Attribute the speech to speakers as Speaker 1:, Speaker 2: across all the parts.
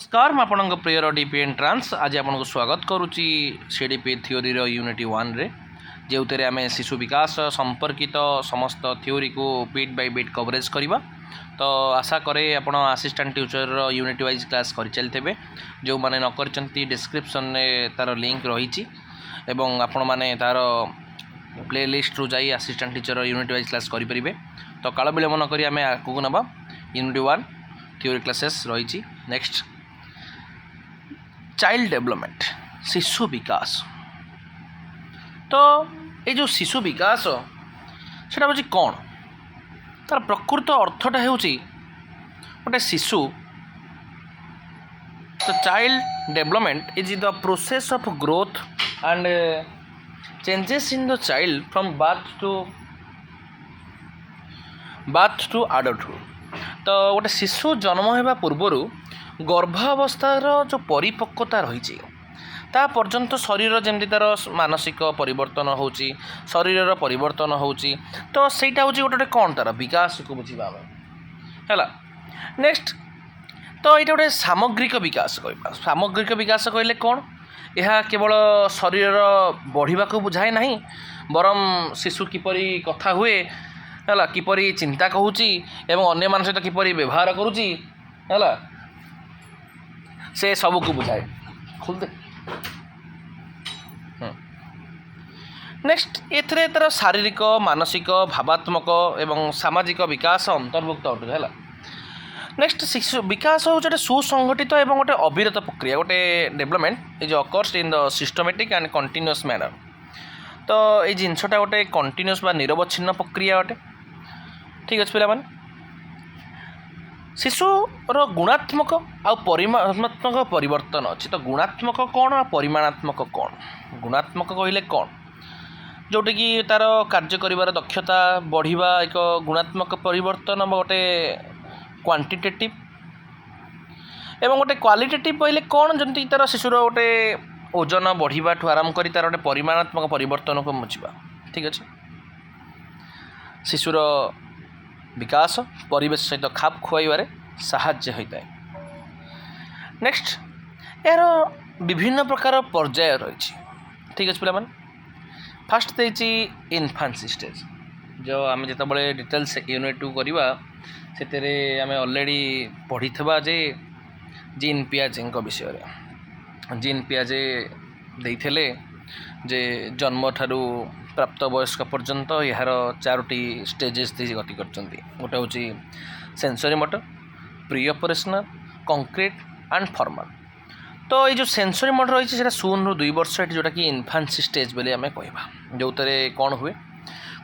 Speaker 1: नमस्कार मैं आपन प्रियर डीपी एंट्रांस आज आपको स्वागत करुच्ची सीडीपी थ्योरी यूनिट 1 रे जो आम शिशु विकास संपर्कित समस्त थ्योरी को बिट बाय बिट कवरेज करवा। तो आशा करे आप assistant teacher unit wise class कर चलते जो मैंने न कर डिस्क्रिप्शन में तार लिंक रही आपण मैंने तार प्ले लिस्ट रू जाई assistant teacher unit wise class करेंगे। तो काल विलम्ब नक आम आगे नवा यूनिट 1 थ्योरी क्लासेस रही। नेक्स्ट चाइल्ड डेवलपमेंट शिशु विकास। तो ये जो शिशु विकास से हूँ कौन तार प्रकृत अर्थटा हूँ गोटे शिशु। तो child development is the process of growth and changes in the child from birth to adulthood. तो गोटे शिशु जन्म होगा पूर्वर गर्भावस्थार जो परिपक्वता रही ता पर्यंत शरीर जमी तार मानसिक परिवर्तन हो शरीर परिवर्तन हो। तो सहीटा हूँ गोटे कौन तार विकास को बुझा है। नेक्स्ट तो ये गोटे सामग्रिक विकास कह सामग्रिक विकास कहले कौन यह केवल शरीर बढ़िया को बुझाए ना बरम शिशु किपरि कथा हुए है किपरि चिंता कहूँ एवं अन्य मान सहित किपरि व्यवहार करुँची है से सबू को बुझाए खुलते। नेक्स्ट एथरे तार शारीरिक मानसिक भावात्मक एवं सामाजिक विकास अंतर्भुक्त अटे है। नेक्स्ट शिशु विकास हूँ गोटे सुसंगठित एवं गोटे अविरत प्रक्रिया गोटे development is occurs in the systematic and continuous manner. तो ये जिनसटा गोटे कंटिन्यूअस बा निरवच्छिन्न प्रक्रिया अटे। ठीक अच्छे पे शिशुर गुणात्मक आ परिमाणात्मक परिवर्तन अच्छी। तो गुणात्मक कौन आ परिमाणात्मक कौन गुणात्मक कहले कौन जोटा कि तार कार्य करिवार दक्षता बढ़िबा एक गुणात्मक परिवर्तन गोटे क्वांटिटेटिव एवं गोटे क्वालिटेटिव कहले कौन जमती तार शिशुर गोटे ओजन बढ़िबा ठू आरंभ करी तार गोटे परिमाणात्मक परिवर्तन को बुझा। ठीक अच्छे शिशुर विकास परिवेश सहित खाप खुआइबारे साहाय्य होता है। नेक्स्ट यार विभिन्न प्रकार पर्याय रही। ठीक अच्छे पे फास्ट देती इन्फान्सी स्टेज जो आम जो डिटेल्स यूनिट 2 करवा से आम ऑलरेडी पढ़ी जे जीन पियाजे विषय जीन पियाजे देते जे जन्म ठारू प्राप्त वयस्क पर्यंत यार 4टी स्टेजेस गति कर गोटे हूँ sensory motor pre operational concrete and formal. तो ये जो सेंसरी मोटर रही है 0 ରୁ 2 वर्ष जोटा कि इन्फान्सी स्टेज बोले आम कह जो कौन हुए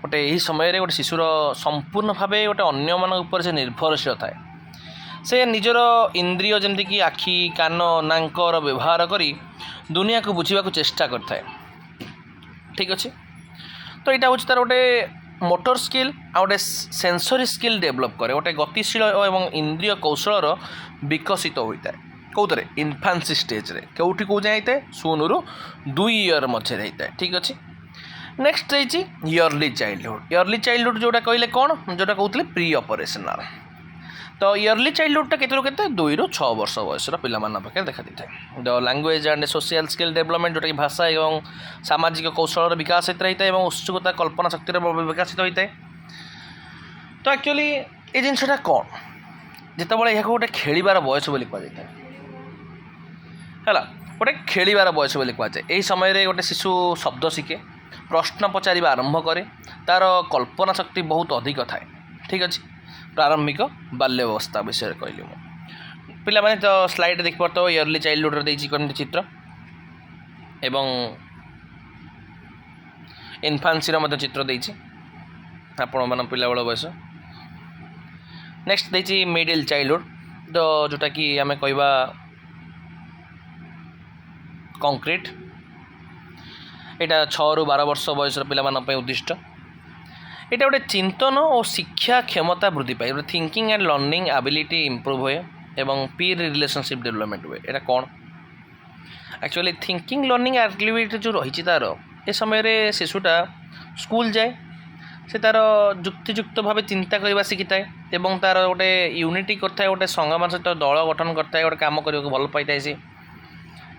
Speaker 1: गोटे यही समय गोटे शिशुर संपूर्ण भाव गोटे अन्य मान से निर्भरशील थाए से निजर इंद्रिय जमती कि आखि कान नाकर व्यवहार करी दुनिया को बुझा चेष्टा करता है। ठीक अच्छे तो यहाँ हूँ तार गोटे मोटर स्किल आ गोटे सेंसरी स्किल डेभलप करे गोटे गतिशील एवं इंद्रिय कौशल विकसित होता है कौतरे इन्फान्सी स्टेज रे कौटी कौ जाए 0 ରୁ 2 इयर मध्य होता है। ठीक अच्छे नेक्स्ट रही इयरली चाइल्डहुड जोटा कहले कौन जोटा कहते प्री ऑपरेशनल। तो इयरली चाइल्डहुडटा केते 2 ରୁ 6 वर्ष बयसर पिला पाखे देखा दी है। The language and social skill development जोटा कि भाषा एवं सामाजिक कौशल विकास होता है और उत्सुकता कल्पना शक्ति विकसित होता है। तो एक्चुअली ये जिनसा कौन जिते यह गोटे खेलार बयस बोली कहुए है गोटे खेलार बयस बोली कहुए। यही समय गोटे शिशु शब्द शिखे प्रश्न पचार आरंभ करे तार कल्पना शक्ति बहुत अधिक थाए। ठीक अच्छे प्रारंभिक बाल्यावस्था विषय कहली पिला माने तो स्लाइड देख पार तो इयरली चाइल्डहुड देती चित्र एवं इन्फान्सी चित्र देती आपण मान पिला बड़ बयस। नेक्स्ट देती मिडिल चाइल्डहुड तो जोटा कि आम कहवा कंक्रीट यहाँ 6 ରୁ 12 वर्ष बयस पिला उद्दिष्ट। यहाँ गोटे चिंतन और शिक्षा क्षमता वृद्धि पाए thinking and learning ability improve हुए एवं पीर रिलेशनशिप डेवलपमेंट हुए। यहाँ कौन एक्चुअली थिंकिंग लर्निंग एबिलिटी जो रही तार ए समय शिशुटा स्कूल जाए से तार जुक्तियुक्त भाव चिंता करने शिखी थाए ଏବଂ ତାର ଗୋଟେ ୟୁନିଟି କରିଥାଏ, ଗୋଟେ ସଂଗମାନ ସହିତ ଦଳ ଗଠନ କରିଥାଏ, ଗୋଟେ କାମ କରିବାକୁ ଭଲ ପାଇଥାଏ। ସେ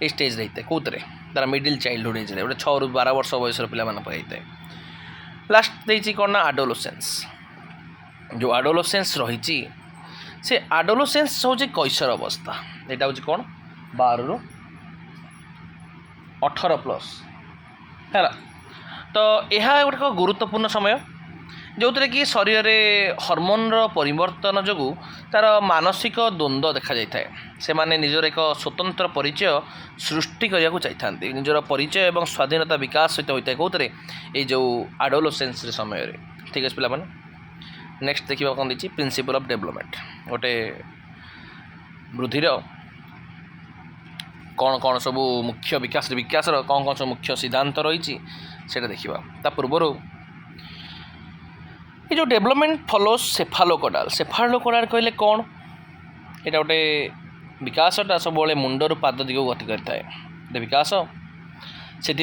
Speaker 1: এই ଷ୍ଟେଜ୍ରେ ହେଇଥାଏ କେଉଁଥିରେ ତାର ମିଡ଼ିଲ୍ ଚାଇଲ୍ଡହୁଡ଼୍ ଏଜ୍ରେ ଗୋଟେ 6ରୁ 12 ବର୍ଷ ବୟସର ପିଲାମାନଙ୍କ ପାଇଁ ହେଇଥାଏ। ଲାଷ୍ଟ ଦେଇଛି କ'ଣ ନା ଆଡୋଲୋସେନ୍ସ। ଯେଉଁ ଆଡୋଲୋସେନ୍ସ ରହିଛି ସେ ଆଡୋଲୋସେନ୍ସ ହେଉଛି କୈଶୋର ଅବସ୍ଥା। ଏଇଟା ହେଉଛି କ'ଣ 12ରୁ 18+ ହେଲା। ତ ଏହା ଗୋଟେ ଗୁରୁତ୍ୱପୂର୍ଣ୍ଣ ସମୟ ଯେଉଁଥିରେ କି ଶରୀରରେ ହର୍ମୋନ୍ର ପରିବର୍ତ୍ତନ ଯୋଗୁଁ ତା'ର ମାନସିକ ଦ୍ୱନ୍ଦ୍ୱ ଦେଖାଯାଇଥାଏ। ସେମାନେ ନିଜର ଏକ ସ୍ୱତନ୍ତ୍ର ପରିଚୟ ସୃଷ୍ଟି କରିବାକୁ ଚାହିଥାନ୍ତି। ନିଜର ପରିଚୟ ଏବଂ ସ୍ୱାଧୀନତା ବିକାଶ ସହିତ ହୋଇଥାଏ କେଉଁଥିରେ ଏଇ ଯେଉଁ ଆଡୋଲୋସେନ୍ସରେ ସମୟରେ। ଠିକ୍ ଅଛି ପିଲାମାନେ। ନେକ୍ସଟ ଦେଖିବା କ'ଣ ଦେଇଛି ପ୍ରିନ୍ସିପଲ୍ ଅଫ୍ ଡେଭଲପମେଣ୍ଟ। ଗୋଟେ ବୃଦ୍ଧିର କ'ଣ କ'ଣ ସବୁ ମୁଖ୍ୟ ବିକାଶର କ'ଣ କ'ଣ ସବୁ ମୁଖ୍ୟ ସିଦ୍ଧାନ୍ତ ରହିଛି ସେଇଟା ଦେଖିବା। ତା ପୂର୍ବରୁ ये जो डेवलपमेंट फॉलोज सेफालोकोडाल। सेफालोकोडाल कहले कौन एटा गोटे विकासटा सब मुंडर पाद दिग गति करता है विकास से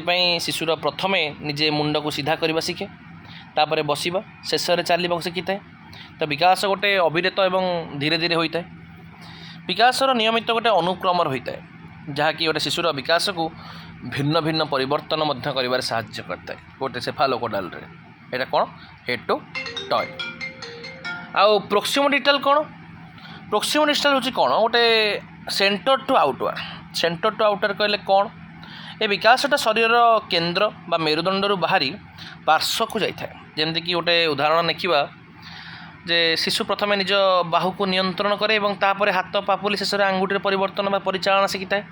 Speaker 1: शिशुर प्रथमे निजे मुंड को सीधा करने शिखे तापर बसवा शेष चलने शिखी थाए। तो विकास गोटे अविरत एवं धीरे धीरे होता है। विकासर नियमित गोटे अनुक्रम होता है जहाँकि गोटे शिशुर विकास को भिन्न भिन्न परिवर्तन कर साहाय्य करता है गोटे सेफालोकोडाल रे। एटा कौन हेड टू टॉय। आउ प्रोक्सिमोडिस्टल कौन प्रोक्सिमोडिस्टल हूँ कौन गोटे centre to outward. Centre to outward कहले कौन ए विकासटा शरीर केन्द्र बा मेरुदंड बाहरी पार्श्व को जाए। जमती कि गोटे उदाहरण देखा जे शिशु प्रथमे निज बाहु को नियंत्रण करे और तापर हाथ पापुली शेष में आंगुठी परिवर्तन बा परिचालन शिखी थाए।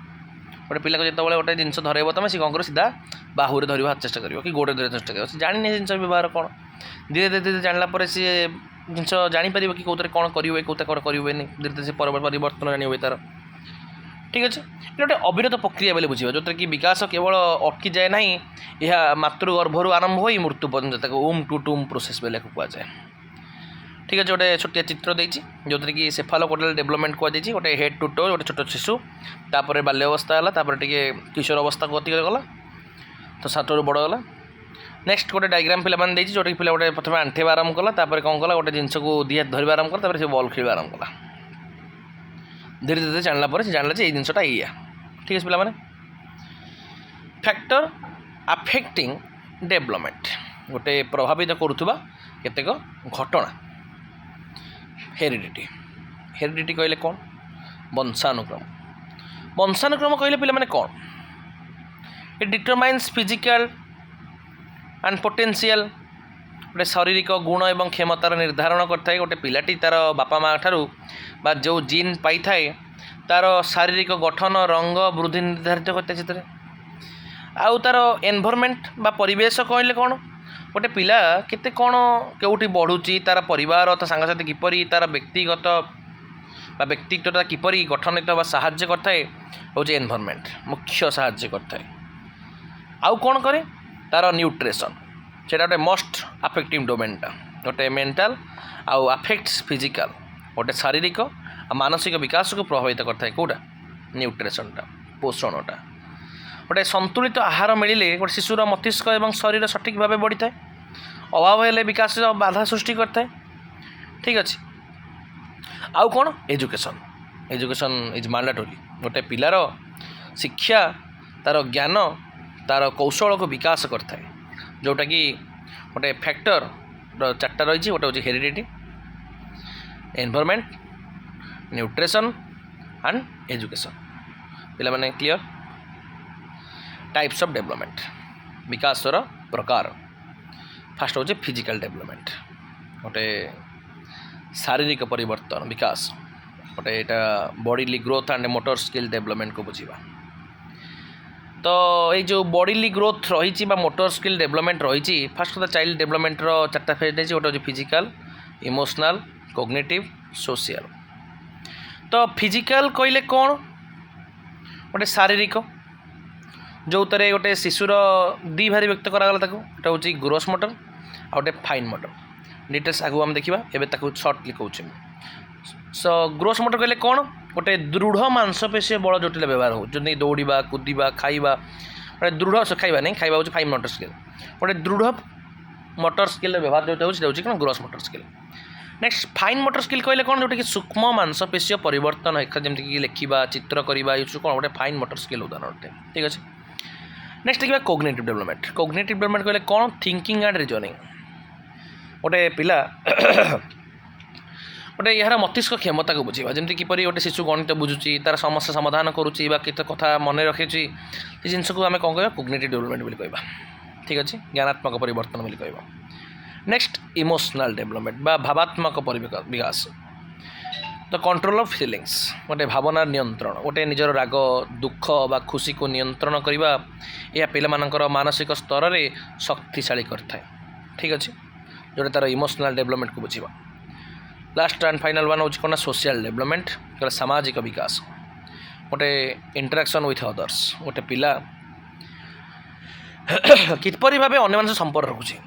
Speaker 1: गोटे पिला को जो गोटे जिनस धरब तुम सी कौन कर सीधा बाहुरे धरवा चेष्टा कर कि गोड़े धरवा चेष्टा कर जानी जिन व्यवहार कौन धीरे धीरे धीरे जानला सी जिनस जापर कि कौन कौन करेंगे कौन कौन करेंगे धीरे धीरे से परिवर्तन जान तार। ठीक अच्छे ये गोटे अविरत प्रक्रिया बोले बुझा जो कि विकास केवल अटकी जाए ना यह मातृगर्भर आरंभ हो मृत्यु पर्यंत ओम टू टूम प्रोसेस बोले कहुए। ठीक अच्छे गोटे छोटिया चित्र देती जो कि सेफालोकोडाल डेवलपमेंट कहुई गोटे हेड टू टो गोटे छोट शिशु तापर बाल्यावस्था है टे किशोर अवस्था को गति गला तो 7 रू बड़ गला। नेक्स्ट गोटे डायग्राम पे जो कि पिला गोटे प्रथम आंठेवा आरंभ कला तापर कौन कला गोटे जिनस को दी हाथ धरवा आरंभ कला से बॉल खेल आरंभ कला धीरे धीरे जानला से जानला ये जिनटा या। ठीक है पे फैक्टर अफेक्टिंग डेवलपमेंट गोटे प्रभावित करुवा केतेक घटना हेरिडिटी। हेरिडिटी कहले कौन वंशानुक्रम। वंशानुक्रम कहले पिला माने कौन it determines physical and potential गोटे शारीरिक गुण एवं क्षमतार निर्धारण करता है। गोटे पिलाटी तार बापा माँ ठारू बा जो जीन पाई थाए तार शारीरिक गठन रंग वृद्धि निर्धारित करता है। आउ तार एनवायरनमेंट बा परिवेश कहले कौन गोटे पिला केते कौन केउठी बढ़ुची तार परिवार ता सांगसाथी किपरि तार व्यक्तिगत बा व्यक्तित्वता किपरि गठनित बा साहाय्य करता है हूँ एनवायरनमेंट मुख्य साहाय्य करता है। आउ कौन करे तार न्यूट्रिशन से गोटे मोस्ट अफेक्टिव डोमेनटा गोटे मेंटल आउ अफेक्ट्स फिजिकल गोटे शारीरिक आ मानसिक विकास को प्रभावित करता है कौटा न्यूट्रिशनटा पोषणटा। गोटे संतुलित आहार मिले गोटे शिशुर मस्तिष्क और शरीर सठिक भाव बढ़ी था अभाव हेले विकास बाधा सृष्टि करता है। ठीक अच्छे आउ कौन एजुकेशन। एजुकेशन इज मैंडेटरी गोटे पिलार शिक्षा तार ज्ञान तार कौशल को विकास करता है जोटा कि गोटे फैक्टर 4टा रही गोटे हूँ heredity environment nutrition and education. पिला माने क्लियर। टाइप्स ऑफ डेवलपमेंट विकासर प्रकार फास्ट हूँ फिजिकल डेवलपमेंट गोटे शारीरिक परिवर्तन विकास गोटे यहाँ bodily growth and motor skill development को बुझा। तो ये जो बॉडीली ग्रोथ रही मोटर स्किल डेवलपमेंट रही फास्ट कथा चाइल्ड डेवलपमेंट 4टा फेज रही गोटे हूँ फिजिकल इमोशनल कॉग्निटिव सोशल। तो फिजिकल कहले कौन गोटे शारीरिक जो थे गोटे शिशुर 2 भारी व्यक्त करागला गोटे हूँ ग्रोस मोटर आ गोटे फाइन मोटर डिटेल्स आगू आम देखा एवं सर्टली कहूँ। सो ग्रोस मोटर कहले कौन गोटे दृढ़ मांसपेशी बल जोटिल व्यवहार हो जमी दौड़ा कूदा खाइबा गोटे दृढ़ खाइबा नहीं खाइबा हूँ फाइन मोटर स्किल गोटे दृढ़ मोटर स्किल व्यवहार जो कौन gross motor skill. Next fine motor skill कहले कौन जोटा कि सूक्ष्म मांसपेशी परिवर्तन जमीक लिखा चित्र करवा कौन गोटे फाइन मोटर स्किल उदाहरण अटे ठीक अच्छे। नेक्स्ट देखिए कोग्निटिव डेवलपमेंट कहले कौन थिंकिंग एंड रिजनिंग गोटे पिला गोटे यार मस्तिष्क क्षमता को बुझा जमी किपर गोटे शिशु गणित बुझुची तार समस्या समाधान करुच्ची कित कथा मन रखी जिनस को आम कौन कह कोग्निटिव डेवलपमेंट बोली कहवा ठीक अच्छे ज्ञानात्मक परिवर्तन बोली कहवा। नेक्स्ट इमोशनल डेवलपमेंट बा भावात्मक विकास तो कंट्रोल ऑफ फीलिंग्स गोटे भावना नियंत्रण गोटे निजर राग दुख बा खुशी को नियंत्रण करवा यह पिलामानकर मानसिक स्तर में शक्तिशाली करता ठीक अच्छे जोटा तार इमोशनल डेवलपमेंट को बुझा। लास्ट एंड फाइनल वन हूँ कौन सोशल डेवलपमेंट कहले सामाजिक विकास गोटे इंटराक्शन विथ अदर्स गोटे पिला किपरि भाव अन्य संपर्क रखुच्छी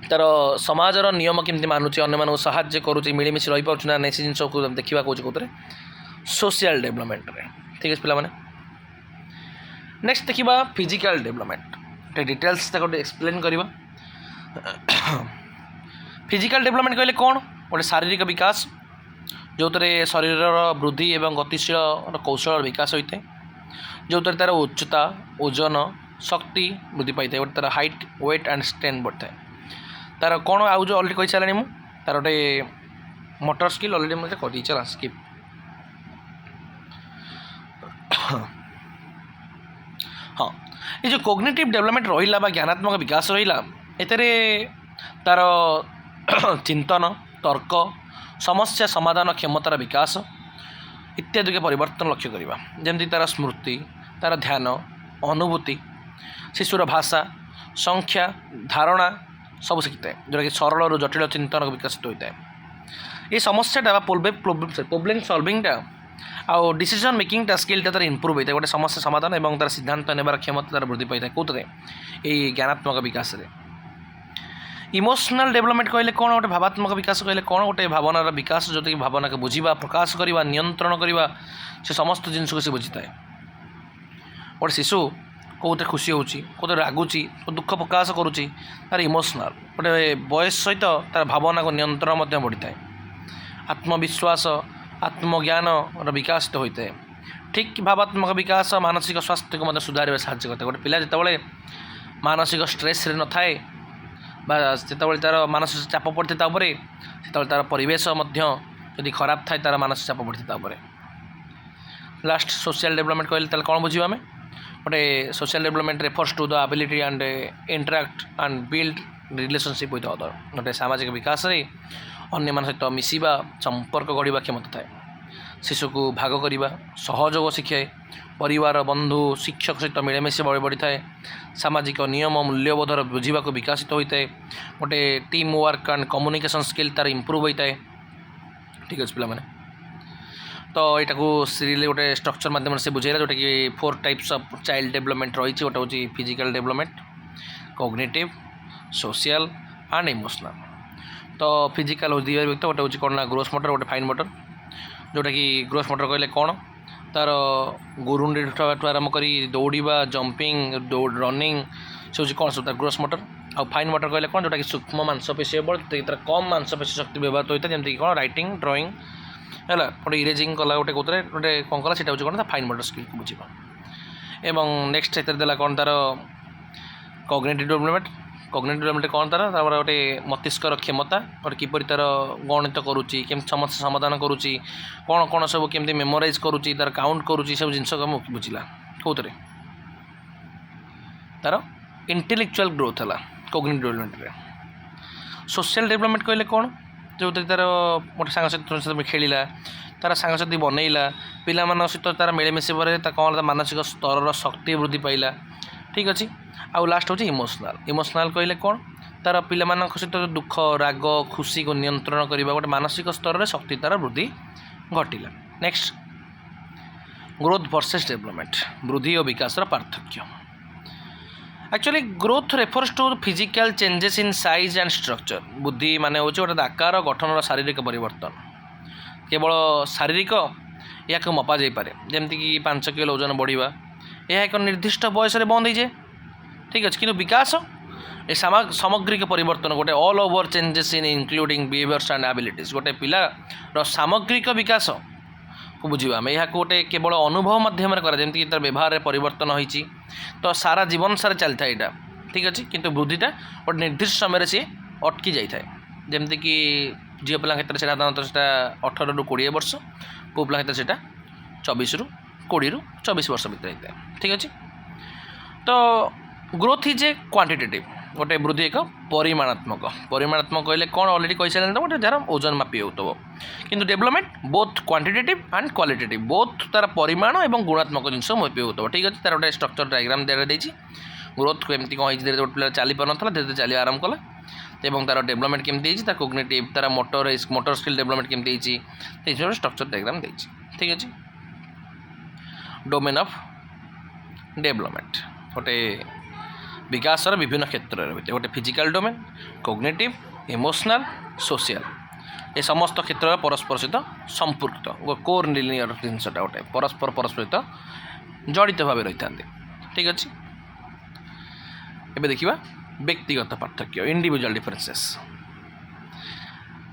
Speaker 1: तार समाजर नियम केमती मानुची अन्य मानक साहाय्य करुच्ची मिलमिश रही पार्छ ना नहीं से जिन को देखा कौन कौन सोशल डेवलपमेंट ठीक है पिला नेक्स्ट देखा फिजिकल डेवलपमेंट डिटेल्स गोटे एक्सप्लेन करवा। फिजिकल डेवलपमेंट कहले कौन गोटे शारीरिक विकास जो शरीर वृद्धि एवं गतिशील कौशल विकास होता है जो तार उच्चता ओजन शक्ति वृद्धि पाई गोटे तार हाइट वेट एंड स्ट्रेंथ बढ़ता है तार कौन आउ जो अलरेडी कही सारे मुझे तार गोटे मोटर स्किल अलरेडी मुझे कही चला स्किप हाँ ये जो कोग्निटिव डेवलपमेंट रहा ज्ञानात्मक विकास रहा एतरे तार चिंतन तर्क समस्या समाधान क्षमतार विकास इत्यादि के परिवर्तन लक्ष्य करवा जमी तार स्मृति तार ध्यान अनुभूति शिशुर भाषा संख्या धारणा सब शिखी है जोटा कि सरल और जटिल चिंतन विकसित होता है ये समस्याटा प्रोब्लेम सॉल्विंगटा आउ डिसीजन मेकिंगटा स्किलटा तार इम्प्रूव होता है गोटे समस्या समाधान और तार सिद्धांत नेबार क्षमता तार वृद्धि पाई कौन ये ज्ञानात्मक विकास रे। इमोशनल डेवलपमेंट कहले कौन गोटे भावात्मक विकास कहले कौन गोटे भावनार विकास जो कि भावना को बुझा प्रकाश करवा नियंत्रण करवा से समस्त जिन को बुझी था गोटे शिशु कौटे खुशी होते रागुची दुख प्रकाश करुच्ची तार इमोशनल गोटे बयस सहित तार भावना को नियंत्रण बढ़ी था आत्मविश्वास आत्मज्ञान विकास होता है ठीक भावात्मक विकास मानसिक स्वास्थ्य को सुधार साहय करता है गोटे पिला जिते मानसिक स्ट्रेस न थाए जिते तार मानसिक चाप पड़े से तार परिवेश जदि खराब थाए तार मानसिक चाप पड़े लास्ट सोशल डेवलपमेंट कहले कौन बुझा आम गोटे social development refers to the ability and interact and build relationship with other गोटे सामाजिक विकास अन्य मान सहित मिसवा संपर्क गढ़ा क्षमता थाए शिशु को भाग करवा सहयोग शिखाए परिवार बंधु शिक्षक सहित मिलेमिशे बढ़ी था सामाजिक नियम मूल्यबोधर बुझा को विकसित होता है गोटे team work and communication skill तार इम्प्रूव होता है ठीक अच्छे पे तो यहाँ को सीरियल गोटे स्ट्रक्चर माध्यम से बुझेगा जोटा कि 4 टाइप्स ऑफ चाइल्ड डेवलपमेंट रही गोटे हूँ physical development cognitive social and emotional. तो फिजिकल हूँ दुई व्यक्त गोटे हूँ कौन ना ग्रोस मोटर गोटे फाइन मोटर जोटा कि ग्रोस मोटर कहले कौन तार गुरुंडी आरम्भ कर दौड़ा जंपिंग रनिंग से हूँ कौन सब तार ग्रोस मोटर आउ फाइन मोटर कहले कौन जोटा कि सूक्ष्म मांसपेशी तार कम मांसपेशी शक्ति व्यवहार होता है जमीक कौन राइटिंग ड्रॉइंग है गोटे इरेजिंग कला गोटे कौन गोटे कौन कला से कौन फाइन मोटर स्किल को बुझा एवं नेक्स्ट देला कौन तार कॉग्निटिव डेवलपमेंट कौन तार गोटे मस्तिष्कर क्षमता गोटे किपर तार गणित करुच्ची केम समस्या समाधान करुच्ची कौन कौन सब केमती मेमोराइज करुच्ची तार काउंट करुच्ची सब जिन बुझला कौन तार इंटेलेक्चुअल ग्रोथ है कॉग्निटिव डेवलपमेंट। सोशल डेवलपमेंट कहले कौन जो तार गोटे सांगसाथी खेला तार सांगसाथी बनईला पिला सहित तार मिलेमिशे पर कौन मानसिक स्तर शक्ति वृद्धि पाइला ठीक अच्छे। आउ लास्ट हूँ इमोशनल कहले कौन तार पिला सहित दुख राग खुशी को नियंत्रण करने गोटे मानसिक स्तर में शक्ति तार वृद्धि घटिला। नेक्स्ट ग्रोथ वर्सेस डेवलपमेंट वृद्धि और विकास पार्थक्य। Actually growth refers to physical changes in size and structure बुद्धि मान हूँ गोटे आकार गठन शारीरिक परिवर्तन केवल शारीरिक या मपा जापे जमीक 5 किलो ओजन बढ़ा यह एक निर्दिष्ट बयस बंद हो जाए ठीक अच्छे कि विकास ए सामग्रिक परिवर्तन गोटे all over changes in including behaviours and abilities गोटे पिलार सामग्रिक विकास को बुझा आम यहाँ गोटे केवल अनुभव मध्यम जमीक तार व्यवहार परिवर्तन होती तो सारा जीवन सारा चलता है यहाँ ठीक अच्छे किंतु वृद्धिटा गोटे निर्दिष्ट समय सी अटकी जाए जमती कि झील पिला क्षेत्र से साधारणतः से 18 ରୁ 20 वर्ष पुओ पिला क्षेत्र से 24 ରୁ 20 ରୁ 24 वर्ष भितर होता है ठीक अच्छे तो ग्रोथ इज ए क्वांटिटेटिव गोटे वृद्धि एक परिमाणात्मक कहले कौन अलरेडी कही सारे गोटे जार ओजन मापी हो किंतु development both quantitative and qualitative both तार परिमाण और गुणात्मक जिनस मापी हो ठीक अच्छे तार गोटे स्ट्रक्चर डायग्राम देती ग्रोथ को एमती कौन धीरे गोटे पिला चली पार ना धीरे चलिए आरंभ कला एवं तार डेवलपमेंट केमती तार कोग्निटिव तार मोटर स्किल डेवलपमेंट केमती स्ट्रक्चर डायग्राम देती ठीक अच्छे डोमेन ऑफ डेवलपमेंट गोटे विकास विभिन्न क्षेत्र गोटे physical domain cognitive emotional social ये समस्त क्षेत्र परस्पर सहित संपुक्त कोर लिनियर जिनसटा गोटे परस्पर सहित जड़ित भाव रही था ठीक अच्छे एबे देखिबा व्यक्तिगत पार्थक्य इंडिविजुअल डिफरेंसेस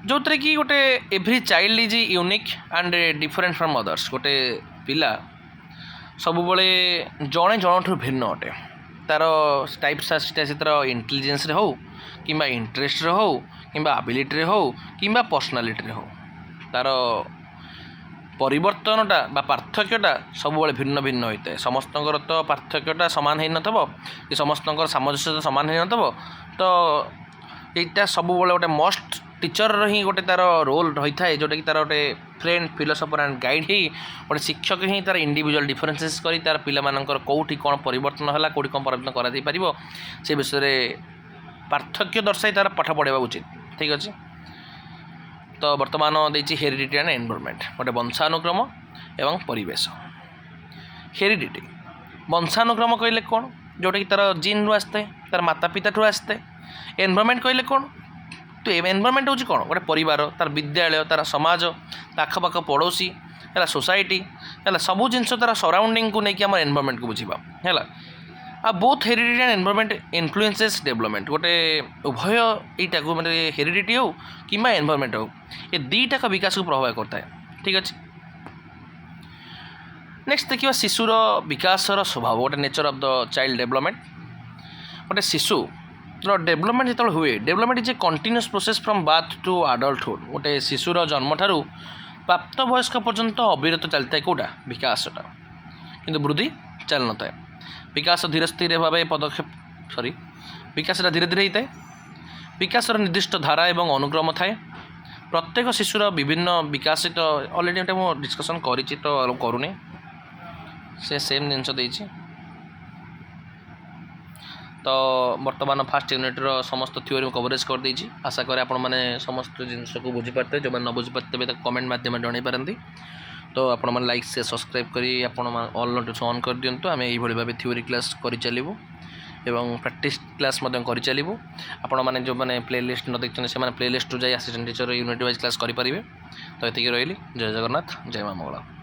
Speaker 1: जो थे कि गोटे every child is unique and different from others गोटे पिला सब बड़े जड़े जन भिन्न अटे तार टाइप्स तार इंटेलिजेंस रे हो कि इंटरेस्ट रे हो कि एबिलिटी रे हो कि पर्सनालीटी हो तार परिवर्तनटा बा पार्थक्यटा सब भिन्न भिन्न होता है समस्तଙ୍କର तो पार्थक्यटा सामान हो नथबो कि समस्तଙ୍କର सामंजस्य सामान हो नथबो तो यहाँ सब गोटे मस्ट टीचर ही गोटे तार रोल रही है जोटा कि तार गोटे फ्रेंड फिलोसफर एंड गाइड ही गोटे शिक्षक ही तार इंडिविजुअल डिफरेंसेस करी तार पिला मानकर कौटी कौन परिवर्तन है कौटी कौन परिवर्तन करा से विषय पार्थक्य दर्शाई तार पाठ पढ़ावा उचित ठीक अच्छे तो वर्तमान देती हेरिडिटी एंड एनवायरनमेंट गोटे वंशानुक्रम एवं परिवेश हेरिडिटी वंशानुक्रम कहले कौन जोटा कि तार जीन रु आसता है तार माता पिता ठू आसता है एनवायरनमेंट कहले कौन तो एनवायरनमेंट हूँ कौन गोटे परिवार तार विद्यालय तार समाज आखपाख पड़ोसी है सोसाइटी है सबू जिनस तार सराउंडिंग को लेकिन आम एनवायरनमेंट को बुझा है आ both heredity and environment influences development गोटे उभय यहीटा को मतलब हेरिडिटी हो कि एनवायरनमेंट हो ये दुईटा का विकास को प्रभाव करता है ठीक अच्छे नेक्स्ट देखिए शिशुर विकासर स्वभाव गोटे nature of the child development गोटे शिशु डेवलपमेंट जो हुए development is a continuous process from birth to adulthood गोटे शिशुर जन्म ठारू प्राप्त वयस्क पर्यंत अविरत चलता है कौटा विकासटा किंतु वृद्धि चल न था विकास धीरे स्थिर भाव पदक्षेप विकास धीरे धीरे होता है विकासर निर्दिष्ट धारा एवं अनुक्रम थाए प्रत्येक शिशुर विभिन्न विकास तो अलरेडी गोटे मुझे डिस्कसन करी तो करूनी से सेम जिनस देती तो बर्तमान फास्ट यूनिट्र समस्त थ्योरी कवरेज कर देती आशा करें आपण मैंने समस्त जिनस को बुझीपारे जो न बुझीपारे तो कमेंट माध्यम जन पारती तो आपण मैंने लाइक से सब्सक्राइब करी आपण ऑल नोटिफिकेशन ऑन कर दिंतु आम यही भाव थ्योरी क्लास कर चलू एवं प्रैक्टिस क्लास कर चलू आपण मैंने जो मैंने प्लेलिस्ट न देखते से प्लेलिस्ट जाए assistant teacher unit wise class करेंगे तो ये रही जय जगन्नाथ जय माँ मंगला।